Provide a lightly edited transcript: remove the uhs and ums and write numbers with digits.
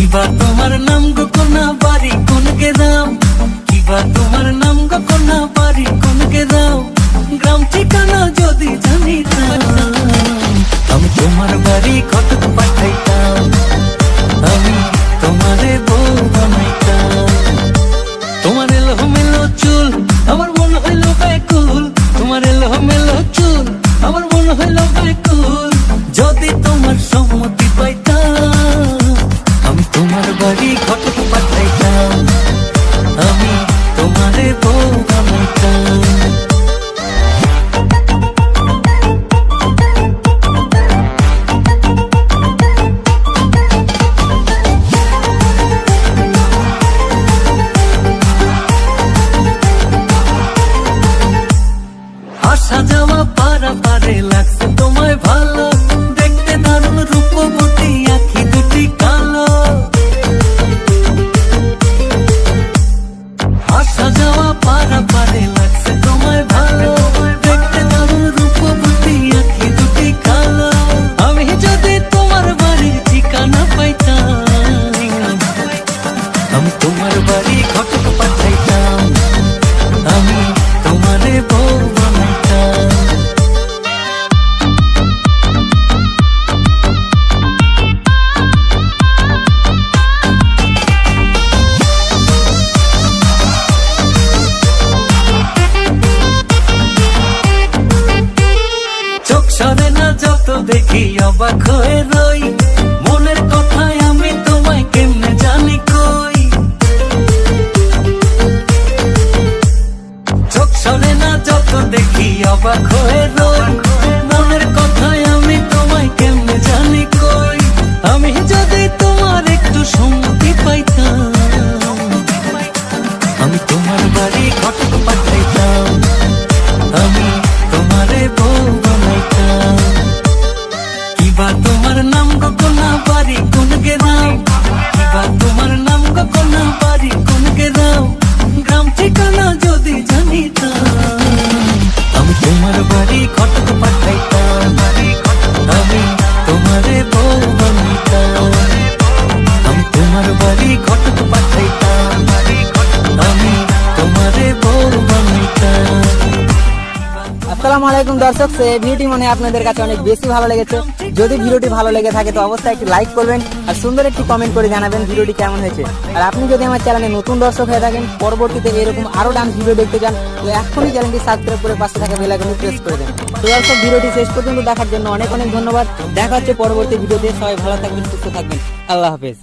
কিবা তোমার নাম গো কোনা বাড়ি কোন গ্রাম, কিবা তোমার নাম গো কোনা বাড়ি কোন গ্রাম, গ্রাম ঠিকানা যদি জানিতাম আমি তোমার বাড়ি কটক পাঠাইতাম, আমি তোমারে বউ বানাইতাম। তোমার এলোমেলো চুল আমার মন হইল ব্যাকুল, তোমার এলোমেলো চুল আমার মন হইল ব্যাকুল, যদি তোমার সম্মতি পাইতাম আমি তোমার বাড়ি কটক পাঠাইতাম, আমি তোমারে বউ বানাইতাম। আসা যাওয়া পারা পারে লাগছে তোমায় ভালো, দেখতে দারুণ রূপবতী আখি দুটি কালো। আসা যাওয়া পারা পারে লাগছে তোমায় ভালো, দেখতে দারুণ রূপবতী আখি দুটি কালো। আমি যদি তোমার বাড়ির ঠিকানা পাইতাম আমি তোমার বাড়ি কটক পাঠাইতাম, আমি তোমারে বউ বানাইতাম। চোখ সরে না যত দেখি অবাক হয়ে রই, মনের কথায় আমি তোমায় কেমনে জানি কই। চোখ সরে না যত দেখি অবাক হয়ে রই, মনের কথায় আমি তোমায় কেমনে জানি কই। আমি যদি তোমার একটু সম্মতি পাইতাম আমি তোমার বাড়ি কটক পাঠাইতাম, আমি তোমারে বউ বানাইতাম। কিবা তোমার নাম গো কোনা বাড়ি কোন গ্রাম, কিবা তোমার নাম গো কোনা বাড়ি কোন গ্রাম, গ্রাম ঠিকানা যদি জানিতাম আমি তোমার বাড়ি কটক পাঠাইতাম, আমি তোমারে বউ বানাইতাম। আমি তোমার বাড়ি কটক পাঠাইতাম, আমি তোমারে বউ বানাইতাম। আসসালামু আলাইকুম দর্শক, ভিডিওটি মনে হয় আপনাদের কাছে অনেক বেশি ভালো লেগেছে। যদি ভিডিওটি ভালো লেগে থাকে তো অবশ্যই একটি লাইক করবেন আর সুন্দর একটি কমেন্ট করে জানাবেন ভিডিওটি কেমন হয়েছে। আর আপনি যদি আমার চ্যানেলে নতুন দর্শক হয়ে থাকেন, পরবর্তীতে এরকম আরো ডান্স ভিডিও দেখতে চান তো এখনই চ্যানেলটি সাবস্ক্রাইব করে পাশে থাকা বেল আইকনটি প্রেস করে দেন। তো দর্শক, ভিডিওটি শেষ পর্যন্ত দেখার জন্য অনেক অনেক ধন্যবাদ। দেখা হচ্ছে পরবর্তী ভিডিওতে। সবাই ভালো থাকবেন, সুস্থ থাকবেন। আল্লাহ হাফেজ।